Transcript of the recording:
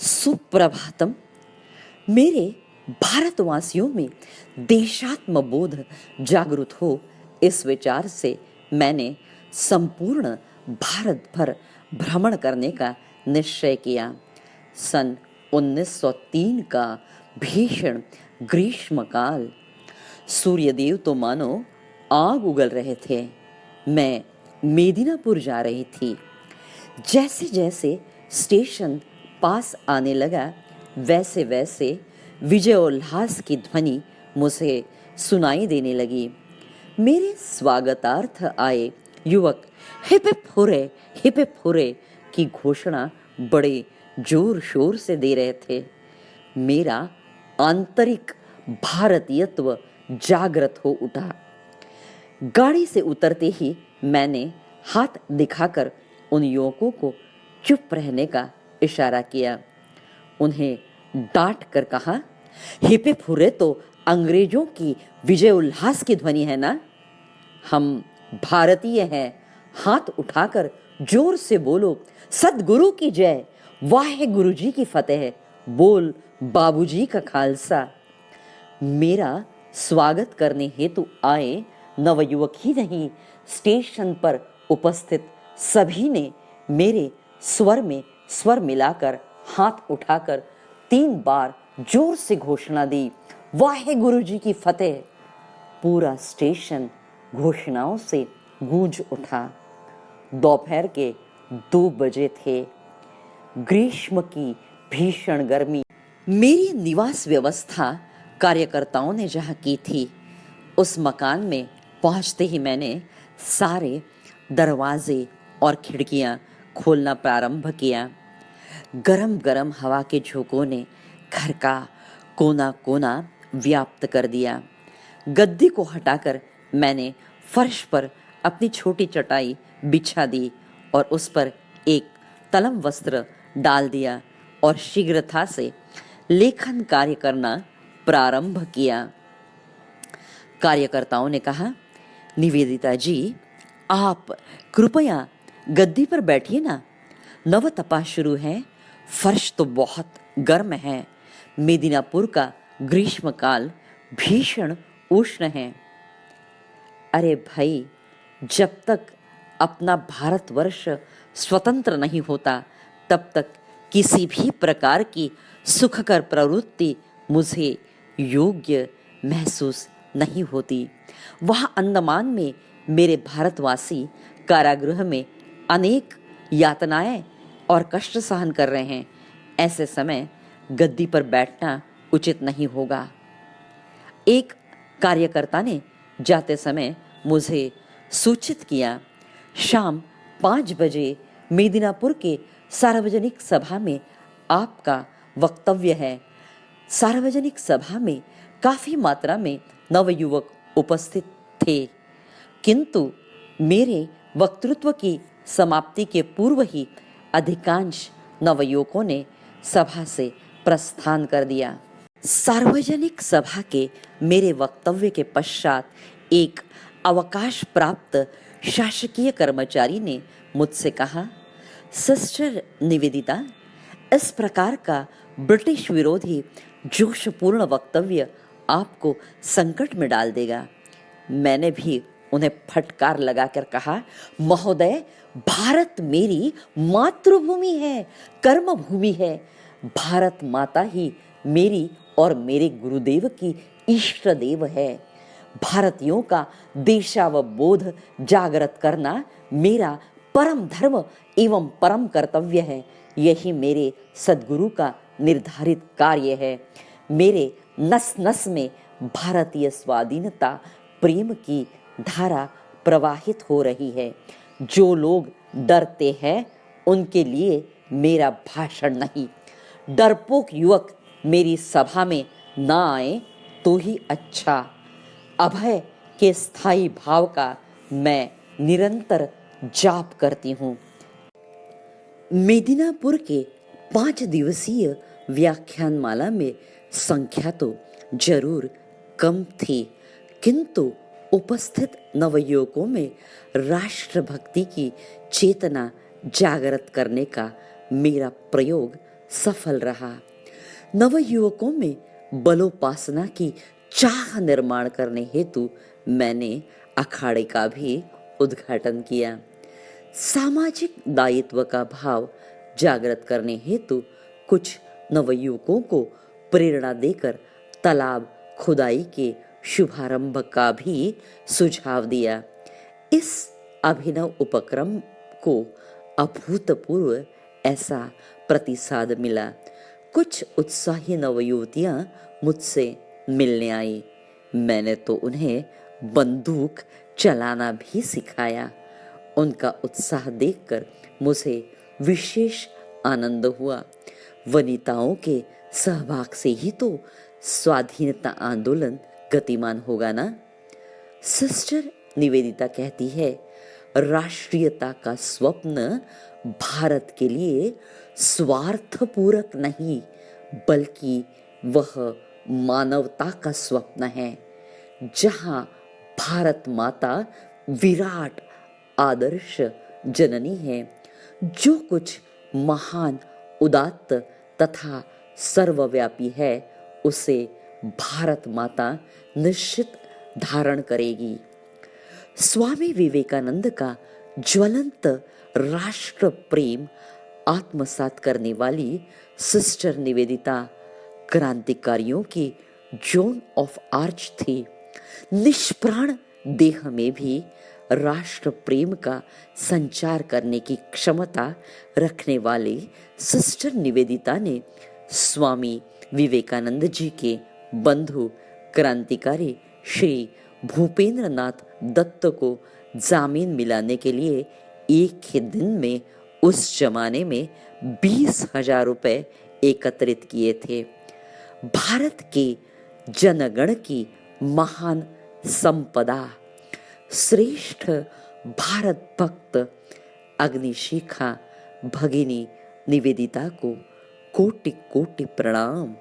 सुप्रभातम। मेरे भारतवासियों में देशात्म बोध जागृत हो, इस विचार से मैंने संपूर्ण भारत भर भ्रमण करने का निश्चय किया। सन 1903 का भीषण ग्रीष्मकाल, सूर्यदेव तो मानो आग उगल रहे थे। मैं मेदिनीपुर जा रही थी। जैसे जैसे स्टेशन पास आने लगा, वैसे वैसे विजयोल्लास की ध्वनि मुझे सुनाई देने लगी। मेरे स्वागतार्थ आए युवक हिप हिप हुर्रे की घोषणा बड़े जोर शोर से दे रहे थे। मेरा आंतरिक भारतीयत्व जागृत हो उठा। गाड़ी से उतरते ही मैंने हाथ दिखाकर उन युवकों को चुप रहने का इशारा किया। उन्हें डांट कर कहा, हिप हिप हुर्रे तो अंग्रेजों की विजय उल्लास की ध्वनि है ना। हम भारतीय हैं। हाथ उठाकर जोर से बोलो, सतगुरु की जय, वाहे गुरु जी की फतेह, बोल बाबूजी का खालसा। मेरा स्वागत करने हेतु आए नवयुवक ही नहीं, स्टेशन पर उपस्थित सभी ने मेरे स्वर में स्वर मिलाकर हाथ उठाकर 3 बार जोर से घोषणा दी, वाहे गुरु जी की फतेह। पूरा स्टेशन घोषणाओं से गूंज उठा। दोपहर के 2 बजे थे। ग्रीष्म की भीषण गर्मी। मेरी निवास व्यवस्था कार्यकर्ताओं ने जहां की थी, उस मकान में पहुंचते ही मैंने सारे दरवाजे और खिड़कियां खोलना प्रारंभ किया। गरम गरम हवा के झोंकों ने घर का कोना कोना व्याप्त कर दिया। गद्दी को हटाकर मैंने फर्श पर अपनी छोटी चटाई बिछा दी और उस पर एक तलम वस्त्र डाल दिया और शीघ्रता से लेखन कार्य करना प्रारंभ किया। कार्यकर्ताओं ने कहा, निवेदिता जी, आप कृपया गद्दी पर बैठिए ना। नव तपा शुरू है। फर्श तो बहुत गर्म है। मेदिनीपुर का ग्रीष्मकाल भीषण उष्ण है। अरे भाई, जब तक अपना भारतवर्ष स्वतंत्र नहीं होता, तब तक किसी भी प्रकार की सुखकर प्रवृत्ति मुझे योग्य महसूस नहीं होती। वहाँ अंडमान में मेरे भारतवासी कारागृह में अनेक यातनाएं और कष्ट सहन कर रहे हैं। ऐसे समय गद्दी पर बैठना उचित नहीं होगा। एक कार्यकर्ता ने जाते समय मुझे सूचित किया, शाम 5 बजे मेदिनीपुर के सार्वजनिक सभा में आपका वक्तव्य है। सार्वजनिक सभा में काफी मात्रा में नवयुवक उपस्थित थे, किंतु मेरे वक्तृत्व की समाप्ति के पूर्व ही अधिकांश नवयुवकों ने सभा से प्रस्थान कर दिया। सार्वजनिक सभा के मेरे वक्तव्य के पश्चात एक अवकाश प्राप्त शासकीय कर्मचारी ने मुझसे कहा, सिस्टर निवेदिता, इस प्रकार का ब्रिटिश विरोधी जोशपूर्ण वक्तव्य आपको संकट में डाल देगा। मैंने भी उन्हें फटकार लगाकर कहा, महोदय, भारत मेरी मातृभूमि है, कर्मभूमि है। भारत माता ही मेरी और मेरे गुरुदेव की इष्ट देव है। भारतीयों का देशावबोध जागृत करना मेरा परम धर्म एवं परम कर्तव्य है। यही मेरे सद्गुरु का निर्धारित कार्य है। मेरे नस नस में भारतीय स्वाधीनता प्रेम की धारा प्रवाहित हो रही है। जो लोग डरते हैं, उनके लिए मेरा भाषण नहीं। डरपोक युवक मेरी सभा में ना आए तो ही अच्छा। अभय के स्थायी भाव का मैं निरंतर जाप करती हूँ। मेदिनीपुर के 5 दिवसीय व्याख्यानमाला में संख्या तो जरूर कम थी, किंतु उपस्थित नवयुवकों में राष्ट्रभक्ति की चेतना जागृत करने का मेरा प्रयोग सफल रहा। नवयुवकों में बलोपासना की चाह निर्माण करने हेतु मैंने अखाड़े का भी उद्घाटन किया। सामाजिक दायित्व का भाव जागृत करने हेतु कुछ नवयुवकों को प्रेरणा देकर तालाब खुदाई के शुभारंभ का भी सुझाव दिया। इस अभिनव उपक्रम को अभूतपूर्व ऐसा प्रतिसाद मिला। कुछ उत्साही नवयुवतियां मुझसे मिलने आई। मैंने तो उन्हें बंदूक चलाना भी सिखाया। उनका उत्साह देखकर मुझे विशेष आनंद हुआ। वनिताओं के सहभाग से ही तो स्वाधीनता आंदोलन गतिमान होगा ना। सिस्टर निवेदिता कहती है, राष्ट्रीयता का स्वप्न भारत के लिए स्वार्थपूरक नहीं, बल्कि वह मानवता का स्वप्न है। जहां भारत माता विराट आदर्श जननी है, जो कुछ महान, उदात्त तथा सर्वव्यापी है, उसे भारत माता निश्चित धारण करेगी। स्वामी विवेकानंद का ज्वलंत राष्ट्र प्रेम आत्मसात करने वाली सिस्टर निवेदिता क्रांतिकारियों की जोन ऑफ आर्च थी। निष्प्राण देह में भी राष्ट्र प्रेम का संचार करने की क्षमता रखने वाले सिस्टर निवेदिता ने स्वामी विवेकानंद जी के बंधु क्रांतिकारी श्री भूपेंद्र नाथ दत्त को जामीन मिलाने के लिए एक ही दिन में उस जमाने में 20,000 रुपए एकत्रित किए थे। भारत के जनगण की महान संपदा, श्रेष्ठ भारत भक्त अग्निशिखा भगिनी निवेदिता को कोटि कोटि प्रणाम।